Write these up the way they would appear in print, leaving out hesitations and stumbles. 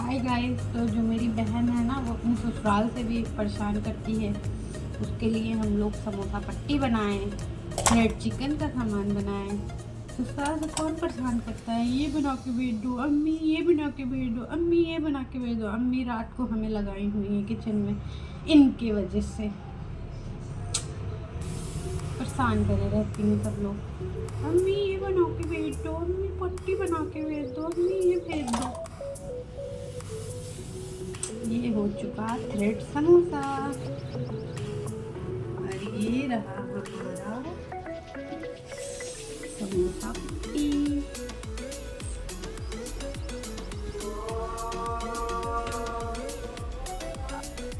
Hi guys. तो जो मेरी बहन है ना, वो अपने ससुराल से भी परेशान करती है। उसके लिए हम लोग समोसा पट्टी बनाए, रेड चिकन का सामान बनाए। ससुराल से कौन परेशान करता है, ये बना के भेज दो अम्मी, ये बना के भेज दो अम्मी, ये बना के भेज दो अम्मी। रात को हमें लगाई हुई है किचन में, इनकी वजह से परेशान करे रहती हैं सब लोग। अम्मी ये बना के भेज दो, अम्मी पट्टी बना के भेज दो, अम्मी ये भेज दो। ये हो चुका थ्रेड समोसा और ये रहा हमारा समोसा पट्टी।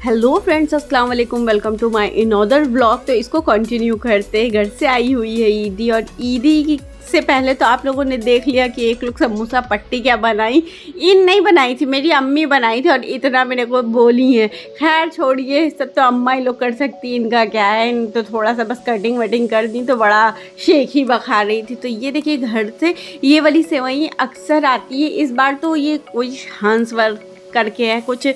हेलो फ्रेंड्स, अस्सलाम वालेकुम। Welcome to my another vlog. तो इसको कंटिन्यू करते हैं। घर से आई हुई है ईदी, और ईदी से पहले तो आप लोगों ने देख लिया कि एक लोग समोसा पट्टी क्या बनाई। इन नहीं बनाई थी, मेरी अम्मी बनाई थी, और इतना मेरे को बोली है। खैर छोड़िए, सब तो अम्मा ही लोग कर सकती, इनका क्या है। इन तो थोड़ा सा बस कटिंग वटिंग कर दी तो बड़ा शेख ही बखा रही थी। तो ये देखिए, घर से ये वाली सेवई अक्सर आती है। इस बार तो ये कोई हंसवर करके है कुछ,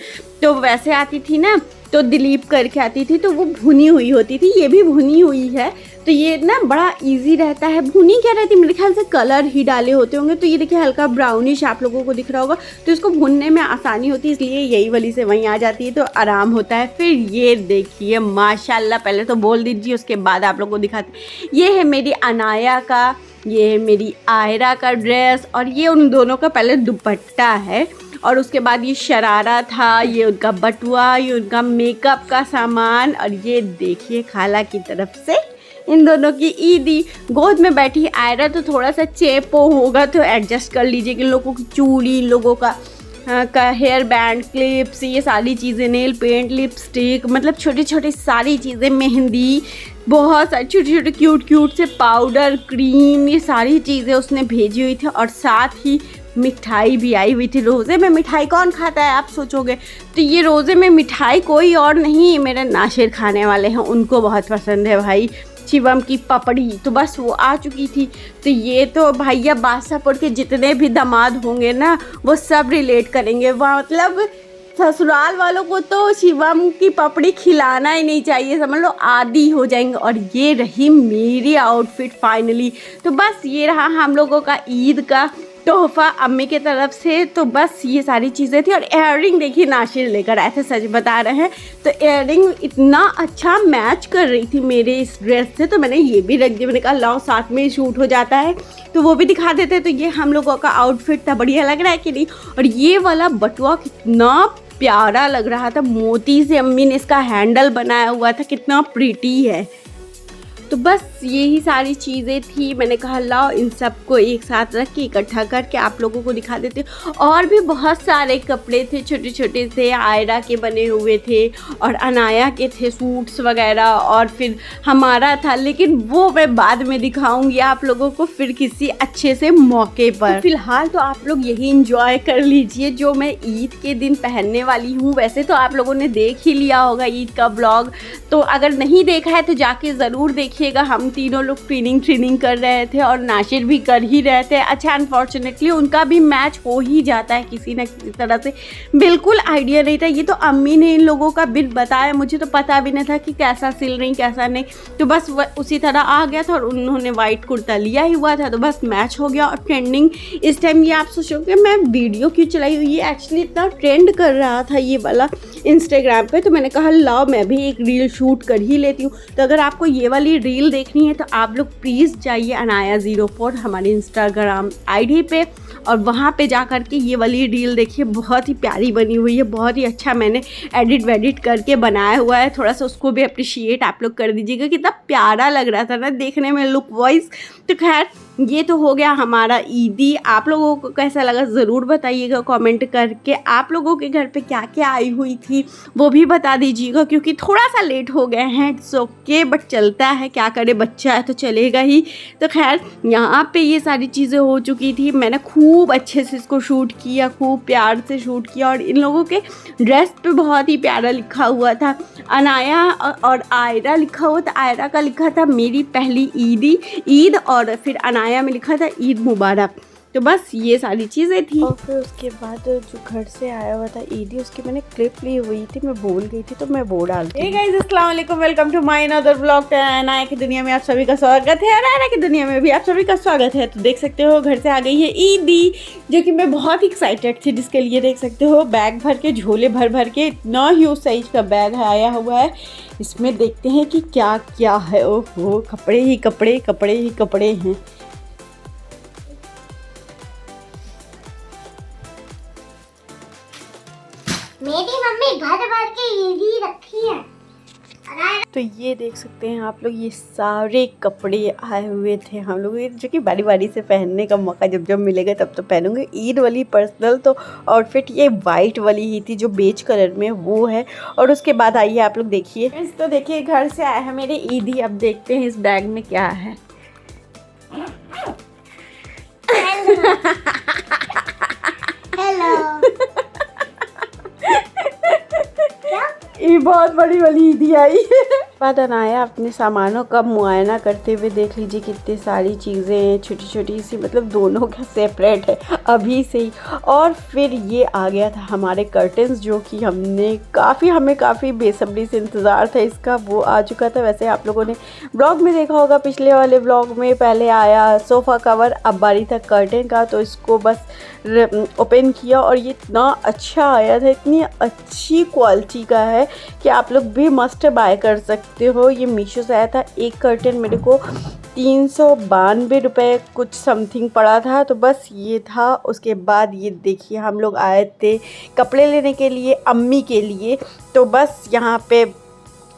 तो वैसे आती थी ना, तो दिलीप करके आती थी, तो वो भुनी हुई होती थी। ये भी भुनी हुई है, तो ये ना बड़ा इजी रहता है। भुनी क्या रहती है, मेरे ख्याल से कलर ही डाले होते होंगे। तो ये देखिए हल्का ब्राउनिश आप लोगों को दिख रहा होगा, तो इसको भुनने में आसानी होती है, इसलिए यही वाली से वहीं आ जाती है, तो आराम होता है। फिर ये देखिए माशाल्लाह, पहले तो बोल दीजिए, उसके बाद आप लोगों को दिखाते। ये है मेरी अनाया का, ये है मेरी आयरा का ड्रेस, और ये उन दोनों का पहले दुपट्टा है, और उसके बाद ये शरारा था, ये उनका बटुआ, ये उनका मेकअप का सामान। और ये देखिए खाला की तरफ से इन दोनों की ईदी। गोद में बैठी आयरा तो थोड़ा सा चेपो होगा, तो एडजस्ट कर लीजिए कि लोगों की चूड़ी, इन लोगों का हेयर बैंड, क्लिप्स, ये सारी चीज़ें, नेल पेंट, लिपस्टिक, मतलब छोटी छोटी सारी चीज़ें, मेहंदी, बहुत सारी छोटे छोटे क्यूट क्यूट से पाउडर, क्रीम, ये सारी चीज़ें उसने भेजी हुई थी। और साथ ही मिठाई भी आई हुई थी। रोज़े में मिठाई कौन खाता है, आप सोचोगे। तो ये रोज़े में मिठाई कोई और नहीं, मेरे नाशिर खाने वाले हैं, उनको बहुत पसंद है भाई, शिवम की पपड़ी। तो बस वो आ चुकी थी। तो ये तो भैया बादशाहपुर के जितने भी दामाद होंगे ना, वो सब रिलेट करेंगे। वह मतलब ससुराल वालों को तो शिवम की पपड़ी खिलाना ही नहीं चाहिए, समझ लो आदी हो जाएंगे। और ये रही मेरी आउटफिट फाइनली। तो बस ये रहा हम लोगों का ईद का तोहफ़ा अम्मी के तरफ से। तो बस ये सारी चीज़ें थी। और इयररिंग देखिए नाशिर लेकर आए थे, सच बता रहे हैं। तो इयररिंग इतना अच्छा मैच कर रही थी मेरे इस ड्रेस से, तो मैंने ये भी रख दिया। मैंने कहा लाओ साथ में शूट हो जाता है, तो वो भी दिखा देते। तो ये हम लोगों का आउटफिट था, बढ़िया लग रहा है कि नहीं। और ये वाला बटुआ कितना प्यारा लग रहा था, मोती से अम्मी ने इसका हैंडल बनाया हुआ था, कितना प्रीटी है। तो बस यही सारी चीज़ें थी। मैंने कहा लाओ इन सबको एक साथ रख के इकट्ठा करके आप लोगों को दिखा देते। और भी बहुत सारे कपड़े थे, छोटे छोटे से आयरा के बने हुए थे, और अनाया के थे सूट्स वगैरह, और फिर हमारा था, लेकिन वो मैं बाद में दिखाऊंगी आप लोगों को फिर किसी अच्छे से मौके पर। तो फिलहाल तो आप लोग यही इंजॉय कर लीजिए जो मैं ईद के दिन पहनने वाली हूँ। वैसे तो आप लोगों ने देख ही लिया होगा ईद का ब्लॉग, तो अगर नहीं देखा है तो जाके ज़रूर देखिए। हम तीनों लोग ट्रेनिंग कर रहे थे, और नाशिर भी कर ही रहे थे। अच्छा, अनफॉर्चुनेटली उनका भी मैच हो ही जाता है किसी न किसी तरह से। बिल्कुल आइडिया नहीं था, ये तो अम्मी ने इन लोगों का बिल बताया, मुझे तो पता भी नहीं था कि कैसा सिल रही कैसा नहीं। तो बस उसी तरह आ गया था, और उन्होंने वाइट कुर्ता लिया ही हुआ था, तो बस मैच हो गया। और ट्रेंडिंग इस टाइम, ये आप सोचोगे मैं वीडियो क्यों चलाई हुई है, एक्चुअली इतना ट्रेंड कर रहा था ये वाला इंस्टाग्राम पे, तो मैंने कहा लाओ मैं भी एक रील शूट कर ही लेती हूँ। तो अगर आपको ये वाली रील देखनी है तो आप लोग प्लीज़ जाइए अनाया04 हमारी इंस्टाग्राम आईडी पे, और वहाँ पे जा कर के ये वाली रील देखिए, बहुत ही प्यारी बनी हुई है, बहुत ही अच्छा मैंने एडिट वेडिट करके बनाया हुआ है। थोड़ा सा उसको भी अप्रिशिएट आप लोग कर दीजिएगा, कितना प्यारा लग रहा था ना देखने में, लुक वाइज। तो खैर ये तो हो गया हमारा ईदी। आप लोगों को कैसा लगा ज़रूर बताइएगा कमेंट करके। आप लोगों के घर पे क्या क्या आई हुई थी वो भी बता दीजिएगा, क्योंकि थोड़ा सा लेट हो गए हैं। इट्स ओके, बट चलता है, क्या करे, बच्चा है तो चलेगा ही। तो खैर यहाँ पे ये सारी चीज़ें हो चुकी थी। मैंने खूब अच्छे से इसको शूट किया, खूब प्यार से शूट किया। और इन लोगों के ड्रेस पे बहुत ही प्यारा लिखा हुआ था, अनाया और आयरा लिखा हुआ था। आयरा का लिखा था मेरी पहली ईद, और फिर अनाया में लिखा था ईद मुबारक। तो बस ये सारी चीज़ें थी। और फिर उसके बाद जो घर से आया हुआ था ईदी, उसकी मैंने क्लिप ली हुई थी, मैं भूल गई थी तो मैं वो डालती। हे गाइस, अस्सलाम वालेकुम, welcome to my another vlog. Anaya की दुनिया में आप सभी का स्वागत है, अनाया की दुनिया में भी आप सभी का स्वागत है। तो देख सकते हो घर से आ गई है ईदी, जो कि मैं बहुत एक्साइटेड थी जिसके लिए। देख सकते हो बैग भर के, झोले भर भर के, इतना ह्यूज साइज का बैग आया हुआ है। इसमें देखते हैं कि क्या क्या है। ओहो, कपड़े ही कपड़े, कपड़े ही कपड़े हैं। मेरी मम्मी घर भर के ईदी रखी है। तो ये देख सकते हैं आप लोग, ये सारे कपड़े आए हुए थे हम लोग, जो कि बारी बारी से पहनने का मौका जब जब मिलेगा तब तो पहनूंगे। ईद वाली पर्सनल तो आउटफिट ये वाइट वाली ही थी जो बेज कलर में वो है। और उसके बाद आइए आप लोग देखिए। तो देखिए घर से आया है मेरे ईदी। अब देखते हैं इस बैग में क्या है। हेलो। ये बहुत बड़ी वाली ईदी आई है। बाद अनाया अपने सामानों का मुआयना करते हुए देख लीजिए कितनी सारी चीज़ें हैं, छोटी छोटी सी, मतलब दोनों का सेपरेट है अभी से ही। और फिर ये आ गया था हमारे कर्टन्स, जो कि हमें काफ़ी बेसब्री से इंतज़ार था इसका, वो आ चुका था। वैसे आप लोगों ने ब्लॉग में देखा होगा, पिछले वाले ब्लॉग में पहले आया सोफ़ा कवर, अब बारी था कर्टन का। तो इसको बस ओपन किया और ये इतना अच्छा आया था, इतनी अच्छी क्वालिटी का है कि आप लोग भी मस्ट बाय कर सकते हो। ये मीशो से आया था। एक कर्टन मेरे को 392 रुपये कुछ समथिंग पड़ा था। तो बस ये था। उसके बाद ये देखिए हम लोग आए थे कपड़े लेने के लिए अम्मी के लिए। तो बस यहाँ पे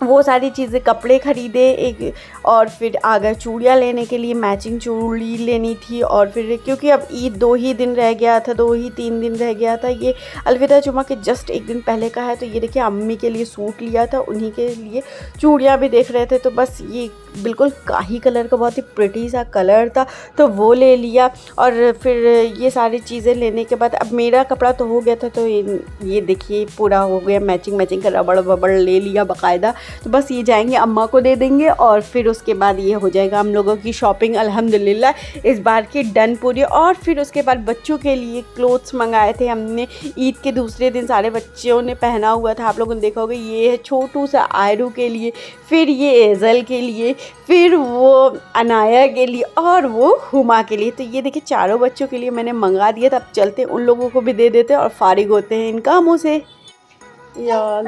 वो सारी चीज़ें, कपड़े ख़रीदे एक, और फिर आ गए चूड़ियाँ लेने के लिए, मैचिंग चूड़ी लेनी थी। और फिर क्योंकि अब ईद 2 ही दिन रह गया था, 2 ही 3 दिन रह गया था। ये अलविदा जुमा के जस्ट एक दिन पहले का है। तो ये देखिए अम्मी के लिए सूट लिया था, उन्हीं के लिए चूड़ियाँ भी देख रहे थे। तो बस ये बिल्कुल काही कलर का बहुत ही प्रिटी सा कलर था, तो वो ले लिया। और फिर ये सारी चीज़ें लेने के बाद अब मेरा कपड़ा तो हो गया था, तो ये देखिए पूरा हो गया, मैचिंग का रबड़ वबड़ ले लिया बाकायदा। तो बस ये जाएंगे अम्मा को दे देंगे और फिर उसके बाद ये हो जाएगा हम लोगों की शॉपिंग अल्हम्दुलिल्लाह इस बार की डन पूरी। और फिर उसके बाद बच्चों के लिए क्लोथ्स मंगाए थे हमने। ईद के दूसरे दिन सारे बच्चों ने पहना हुआ था, आप लोगों ने देखा होगा। ये है छोटू सा आयरू के लिए, फिर ये एजल के लिए, फिर वो अनाया के लिए और वो हुमा के लिए। तो ये देखिए चारों बच्चों के लिए मैंने मंगा दिया था। अब चलते उन लोगों को भी दे देते और फारिग होते हैं इन कामों से। यार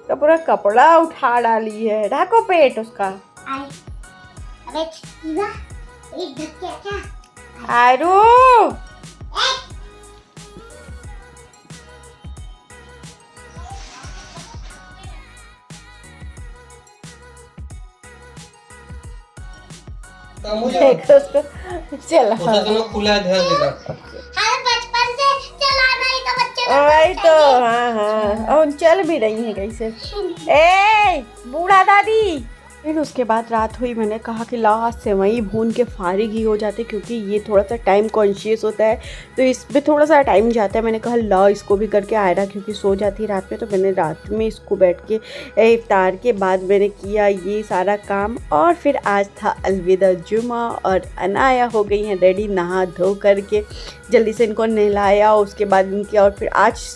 तो पूरा कपड़ा उठा डाली है, ढाको पेट उसका। अबे चीज़ा, एक धक्के क्या? आयरू देखो उसको, चल खुला ध्यान देना। हाँ, बचपन से चलाना ही तो बच्चे को वही तो। हाँ और चल भी रही है कैसे। ए बूढ़ा दादी। फिर उसके बाद रात हुई, मैंने कहा कि ला आज सेवई भून के फारिग ही हो जाते, क्योंकि ये थोड़ा सा टाइम कॉन्शियस होता है तो इस पर थोड़ा सा टाइम जाता है। मैंने कहा ला इसको भी करके आयरा क्योंकि सो जाती है रात में, तो मैंने रात में इसको बैठ के इफ्तार के बाद मैंने किया ये सारा काम। और फिर आज था अलविदा जुमा और अनाया हो गई हैं रेडी नहा धो करके, जल्दी से इनको नहलाया। उसके बाद इनकी, और फिर आज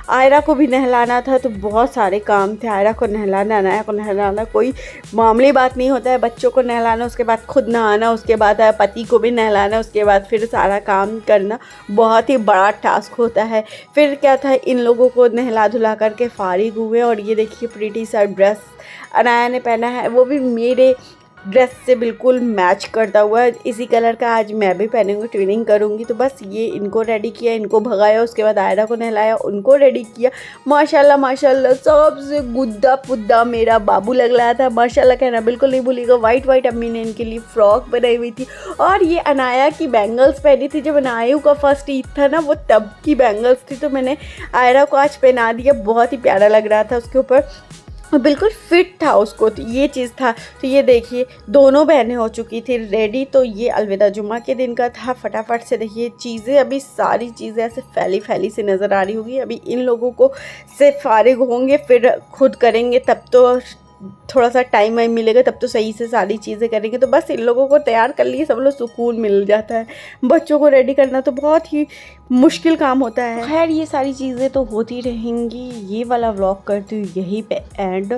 आयरा को भी नहलाना था, तो बहुत सारे काम थे। आयरा को नहलाना, अनाया को नहलाना, कोई मामूली बात नहीं होता है। बच्चों को नहलाना, उसके बाद खुद नहाना, उसके बाद पति को भी नहलाना, उसके बाद फिर सारा काम करना बहुत ही बड़ा टास्क होता है। फिर क्या था, इन लोगों को नहला धुला करके फारिग हुए। और ये देखिए प्रीटी सा ड्रेस अनाया ने पहना है, वो भी मेरे ड्रेस से बिल्कुल मैच करता हुआ है। इसी कलर का आज मैं भी पहनूंगी, ट्विनिंग करूंगी। तो बस ये इनको रेडी किया, इनको भगाया, उसके बाद आयरा को नहलाया, उनको रेडी किया। माशाल्लाह माशाल्लाह सबसे गुद्दा पुद्दा मेरा बाबू लग रहा था। माशाल्लाह कहना बिल्कुल नहीं भूलिएगा। वाइट अम्मी ने इनके लिए फ्रॉक बनाई हुई थी। और ये अनाया की बैंगल्स पहनी थी, जब अनायू का फर्स्ट ईद था ना, वो तब की बैंगल्स थी, तो मैंने आयरा को आज पहना दिया। बहुत ही प्यारा लग रहा था उसके ऊपर, बिल्कुल फिट था उसको। तो ये चीज़ था। तो ये देखिए दोनों बहनें हो चुकी थी रेडी। तो ये अलविदा जुमा के दिन का था। फटाफट से देखिए चीज़ें, अभी सारी चीज़ें ऐसे फैली से नज़र आ रही होगी। अभी इन लोगों को से फारिग होंगे, फिर खुद करेंगे, तब तो थोड़ा सा टाइम वाइम मिलेगा तब तो सही से सारी चीज़ें करेंगे। तो बस इन लोगों को तैयार कर लिए, सब लोग सुकून मिल जाता है। बच्चों को रेडी करना तो बहुत ही मुश्किल काम होता है। खैर ये सारी चीज़ें तो होती रहेंगी। ये वाला व्लॉग करती हूँ यहीं पे एंड।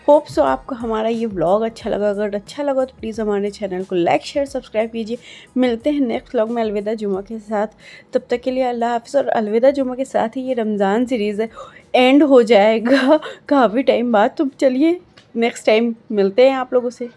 होप सो आपको हमारा ये व्लॉग अच्छा लगा। अगर अच्छा लगा तो प्लीज़ हमारे चैनल को लाइक शेयर सब्सक्राइब कीजिए। मिलते हैं नेक्स्ट व्लॉग में अलविदा जुमा के साथ। तब तक के लिए अल्लाह हाफ़िज़। और अलविदा जुमा के साथ ही ये रमज़ान सीरीज़ है एंड हो जाएगा काफ़ी टाइम बाद। तो चलिए नेक्स्ट टाइम मिलते हैं आप लोगों से।